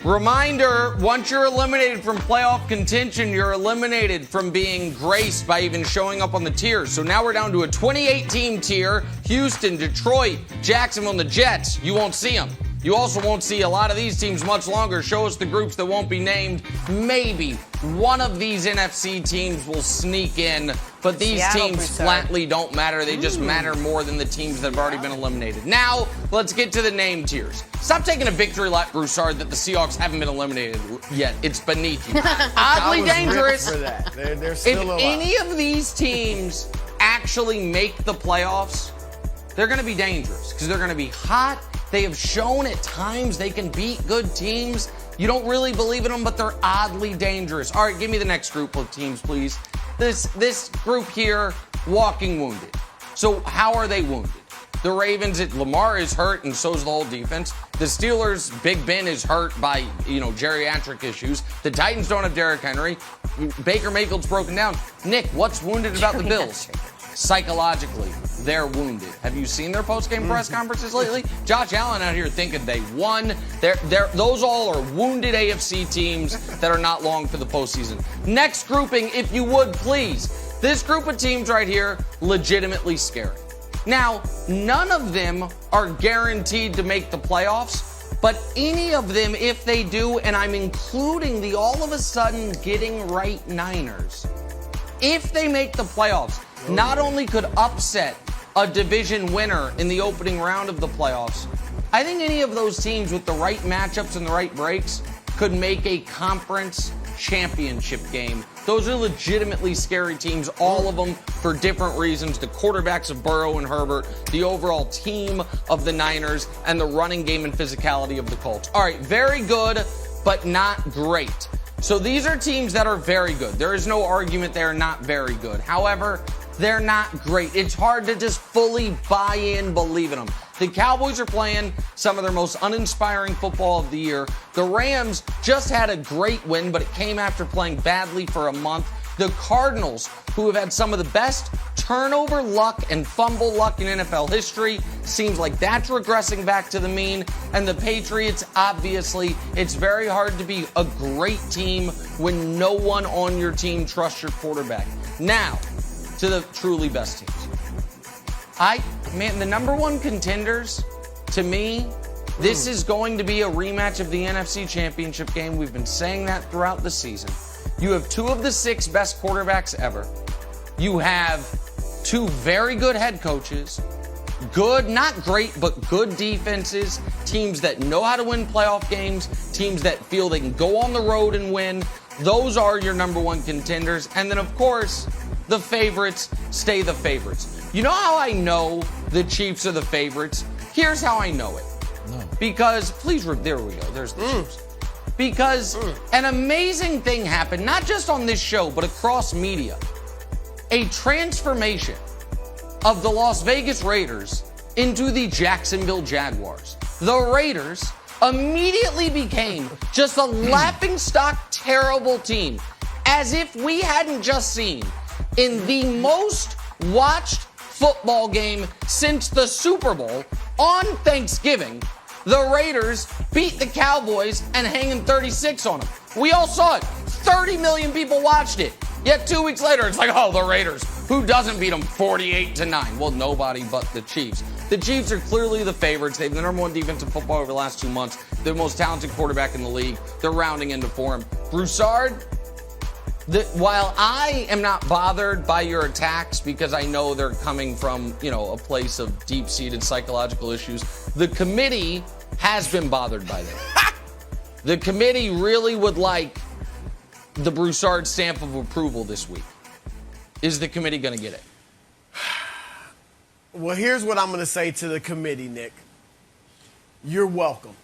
Reminder, once you're eliminated from playoff contention, you're eliminated from being graced by even showing up on the tiers. So now we're down to a 28-team tier. Houston, Detroit, Jacksonville, and the Jets. You won't see them. You also won't see a lot of these teams much longer. Show us the groups that won't be named. Maybe one of these NFC teams will sneak in, but these teams flatly don't matter. They just matter more than the teams that have already been eliminated. Now, let's get to the name tiers. Stop taking a victory lap, Broussard, that the Seahawks haven't been eliminated yet. It's beneath you. Oddly dangerous. For that. They're still if any of these teams actually make the playoffs, they're going to be dangerous because they're going to be hot. They have shown at times they can beat good teams. You don't really believe in them, but they're oddly dangerous. All right, give me the next group of teams, please. This group here, walking wounded. So how are they wounded? The Ravens, Lamar is hurt, and so is the whole defense. The Steelers, Big Ben is hurt by, geriatric issues. The Titans don't have Derrick Henry. Baker Mayfield's broken down. Nick, what's wounded about the Bills? Psychologically, they're wounded. Have you seen their post-game press conferences lately? Josh Allen out here thinking they won. Those all are wounded AFC teams that are not long for the postseason. Next grouping, if you would, please. This group of teams right here, legitimately scary. Now, none of them are guaranteed to make the playoffs, but any of them, if they do, and I'm including the all of a sudden getting right Niners, if they make the playoffs, not only could upset a division winner in the opening round of the playoffs, I think any of those teams with the right matchups and the right breaks could make a conference championship game. Those are legitimately scary teams, all of them for different reasons. The quarterbacks of Burrow and Herbert, the overall team of the Niners, and the running game and physicality of the Colts. All right, very good, but not great. So these are teams that are very good. There is no argument they are not very good. However, they're not great. It's hard to just fully buy in, believe in them. The Cowboys are playing some of their most uninspiring football of the year. The Rams just had a great win, but it came after playing badly for a month. The Cardinals, who have had some of the best turnover luck and fumble luck in NFL history, seems like that's regressing back to the mean. And the Patriots, obviously, it's very hard to be a great team when no one on your team trusts your quarterback. Now, to the truly best teams. The number one contenders, to me, this is going to be a rematch of the NFC Championship game. We've been saying that throughout the season. You have two of the 6 best quarterbacks ever. You have 2 very good head coaches, good, not great, but good defenses, teams that know how to win playoff games, teams that feel they can go on the road and win. Those are your number one contenders. And then, of course, the favorites stay the favorites. You know how I know the Chiefs are the favorites? Here's how I know it. No. Because, there we go. There's the Chiefs. Because an amazing thing happened, not just on this show, but across media. A transformation of the Las Vegas Raiders into the Jacksonville Jaguars. The Raiders immediately became just a laughingstock, terrible team. As if we hadn't just seen in the most watched football game since the Super Bowl on Thanksgiving, the Raiders beat the Cowboys and hanging 36 on them. We all saw it. 30 million people watched it. Yet 2 weeks later, it's like, oh, the Raiders. Who doesn't beat them 48-9? Well, nobody but the Chiefs. The Chiefs are clearly the favorites. They have the number one defense in football over the last 2 months. They're the most talented quarterback in the league. They're rounding into form. Broussard, while I am not bothered by your attacks because I know they're coming from, a place of deep-seated psychological issues, the committee has been bothered by that. The committee really would like the Broussard stamp of approval this week. Is the committee going to get it? Well, here's what I'm going to say to the committee, Nick. You're welcome.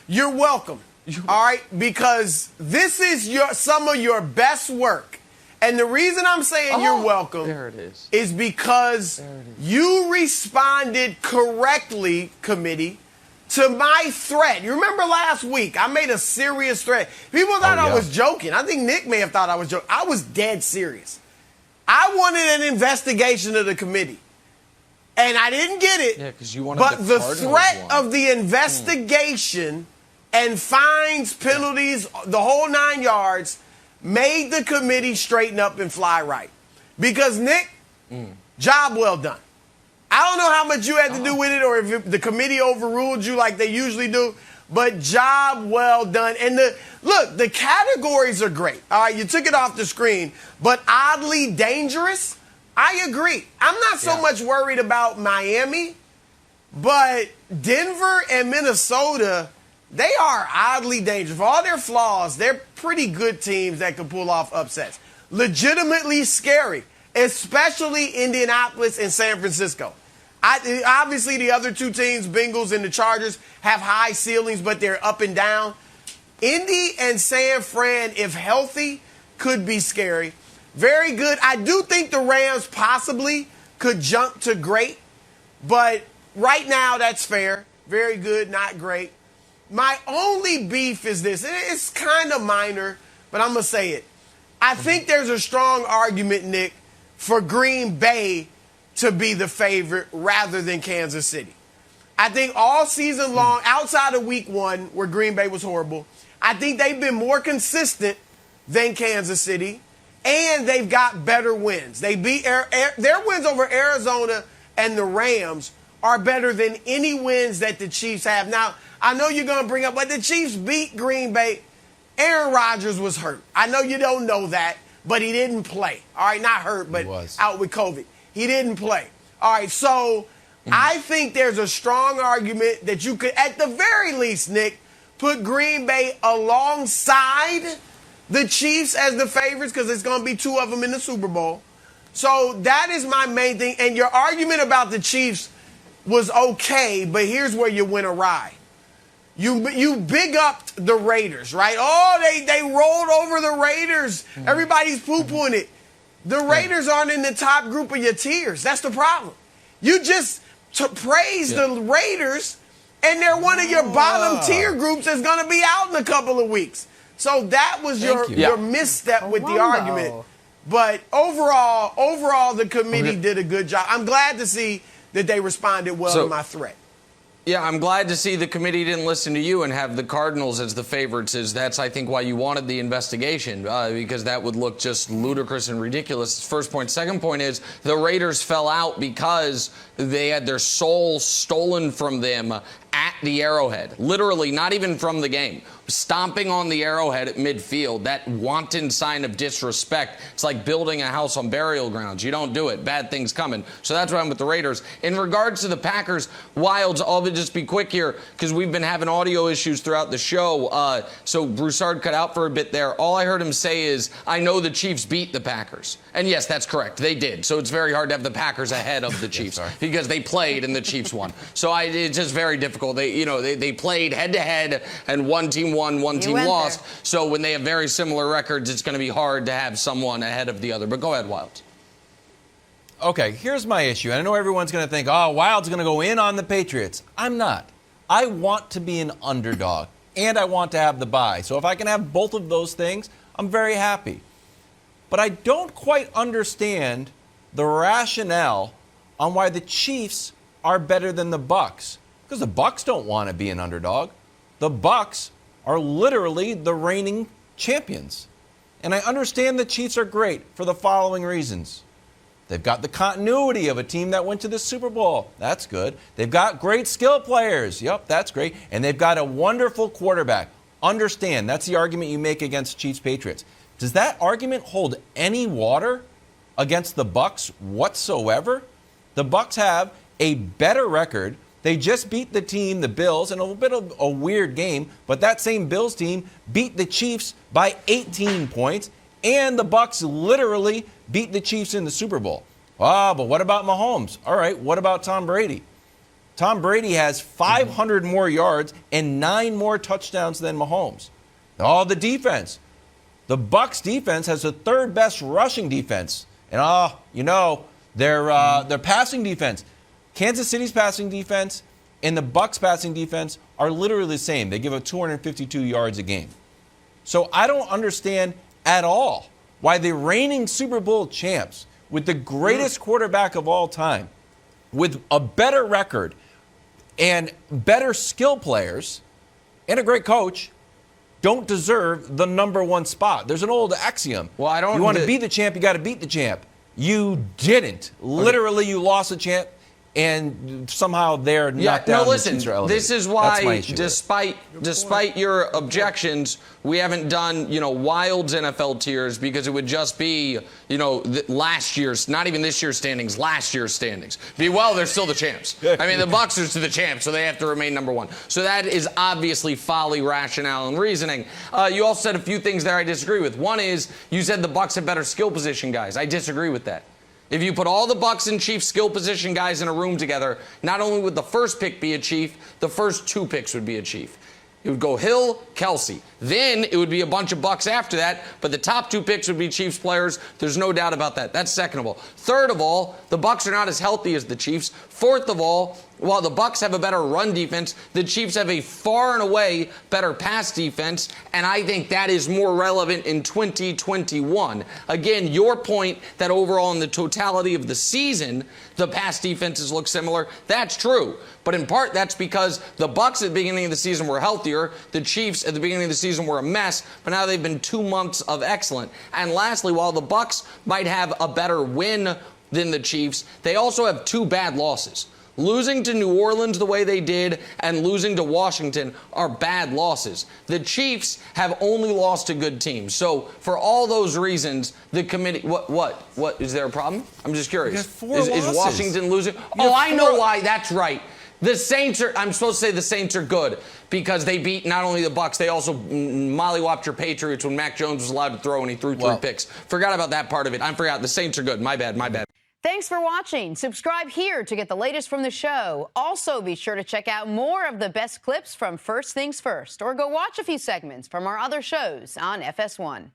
You're welcome. All right? Because this is some of your best work. And the reason I'm saying you're welcome is because you responded correctly, committee, to my threat. You remember last week, I made a serious threat. People thought I was joking. I think Nick may have thought I was joking. I was dead serious. I wanted an investigation of the committee. And I didn't get it. Yeah, because you wanted but the threat of the investigation and fines, penalties, the whole 9 yards, made the committee straighten up and fly right. Because, Nick, job well done. I don't know how much you had to do with it or if the committee overruled you like they usually do, but job well done. And the categories are great. All right, you took it off the screen, but oddly dangerous, I agree. I'm not so much worried about Miami, but Denver and Minnesota, they are oddly dangerous. For all their flaws, they're pretty good teams that can pull off upsets. Legitimately scary, especially Indianapolis and San Francisco. Obviously, the other two teams, Bengals and the Chargers, have high ceilings, but they're up and down. Indy and San Fran, if healthy, could be scary. Very good. I do think the Rams possibly could jump to great, but right now that's fair. Very good, not great. My only beef is this. It's kind of minor, but I'm going to say it. I think there's a strong argument, Nick, for Green Bay to be the favorite rather than Kansas City. I think all season long, outside of week 1 where Green Bay was horrible, I think they've been more consistent than Kansas City, and they've got better wins. They beat their wins over Arizona and the Rams are better than any wins that the Chiefs have. Now, I know you're going to bring up, but the Chiefs beat Green Bay. Aaron Rodgers was hurt. I know you don't know that, but he didn't play. All right, not hurt, but out with COVID. He didn't play. All right, so I think there's a strong argument that you could, at the very least, Nick, put Green Bay alongside the Chiefs as the favorites because there's going to be 2 of them in the Super Bowl. So that is my main thing. And your argument about the Chiefs was okay, but here's where you went awry. You big upped the Raiders, right? Oh, they rolled over the Raiders. Everybody's poo-pooing it. The Raiders aren't in the top group of your tiers. That's the problem. You just praise the Raiders, and they're one of your bottom tier groups that's going to be out in a couple of weeks. So that was your misstep with the argument. But overall, the committee did a good job. I'm glad to see that they responded well to my threat. Yeah, I'm glad to see the committee didn't listen to you and have the Cardinals as the favorites. That's, I think, why you wanted the investigation, because that would look just ludicrous and ridiculous. First point. Second point is the Raiders fell out because they had their soul stolen from them at the Arrowhead. Literally, not even from the game. Stomping on the Arrowhead at midfield, that wanton sign of disrespect. It's like building a house on burial grounds. You don't do it. Bad things coming. So that's why I'm with the Raiders. In regards to the Packers, Wildes, I'll just be quick here because we've been having audio issues throughout the show. So Broussard cut out for a bit there. All I heard him say is, I know the Chiefs beat the Packers. And yes, that's correct. They did. So it's very hard to have the Packers ahead of the Chiefs because they played and the Chiefs won. So it's just very difficult. They played head-to-head and one team won, one team lost. There. So when they have very similar records, it's going to be hard to have someone ahead of the other. But go ahead, Wildes. Okay, here's my issue. I know everyone's going to think, oh, Wildes going to go in on the Patriots. I'm not. I want to be an underdog, and I want to have the bye. So if I can have both of those things, I'm very happy. But I don't quite understand the rationale on why the Chiefs are better than the Bucs. Because the Bucs don't want to be an underdog. The Bucs are literally the reigning champions. And I understand the Chiefs are great for the following reasons. They've got the continuity of a team that went to the Super Bowl. That's good. They've got great skill players. Yep, that's great. And they've got a wonderful quarterback. Understand, that's the argument you make against Chiefs-Patriots. Does that argument hold any water against the Bucs whatsoever? The Bucs have a better record. They just beat the team, the Bills, in a little bit of a weird game, but that same Bills team beat the Chiefs by 18 points, and the Bucs literally beat the Chiefs in the Super Bowl. Ah, but what about Mahomes? All right, what about Tom Brady? Tom Brady has 500 more yards and 9 more touchdowns than Mahomes. Oh, the defense. The Bucs defense has the 3rd best rushing defense. And, their passing defense. Kansas City's passing defense and the Bucs passing defense are literally the same. They give up 252 yards a game. So I don't understand at all why the reigning Super Bowl champs, with the greatest quarterback of all time, with a better record and better skill players, and a great coach don't deserve the #1 spot. There's an old axiom. Well, I don't. You want to be the champ, you got to beat the champ. You didn't. Literally, you lost the champ, and somehow they're knocked down. No, listen. This is why, despite your objections, we haven't done Wildes NFL tiers, because it would just be last year's, not even this year's standings, last year's standings. They're still the champs. I mean, the Bucs are the champs, so they have to remain #1. So that is obviously folly, rationale, and reasoning. You also said a few things there I disagree with. One is you said the Bucs have better skill position guys. I disagree with that. If you put all the Bucs and Chiefs skill position guys in a room together, not only would the first pick be a Chief, the first 2 picks would be a Chief. It would go Hill, Kelsey. Then it would be a bunch of Bucs after that, but the top 2 picks would be Chiefs players. There's no doubt about that. That's second of all. Third of all, the Bucs are not as healthy as the Chiefs. Fourth of all, while the Bucs have a better run defense, the Chiefs have a far and away better pass defense, and I think that is more relevant in 2021. Again, your point that overall in the totality of the season, the pass defenses look similar, that's true. But in part, that's because the Bucs at the beginning of the season were healthier. The Chiefs at the beginning of the season were a mess, but now they've been 2 months of excellent. And lastly, while the Bucs might have a better win than the Chiefs, they also have 2 bad losses. Losing to New Orleans the way they did and losing to Washington are bad losses. The Chiefs have only lost to good teams. So for all those reasons, the committee, what is there a problem? I'm just curious. Is Washington losing? Oh, I know why. That's right. The Saints I'm supposed to say the Saints are good because they beat not only the Bucs, they also mollywopped your Patriots when Mac Jones was allowed to throw and he threw 3 picks. Forgot about that part of it. I forgot. The Saints are good. My bad. Thanks for watching. Subscribe here to get the latest from the show. Also, be sure to check out more of the best clips from First Things First, or go watch a few segments from our other shows on FS1.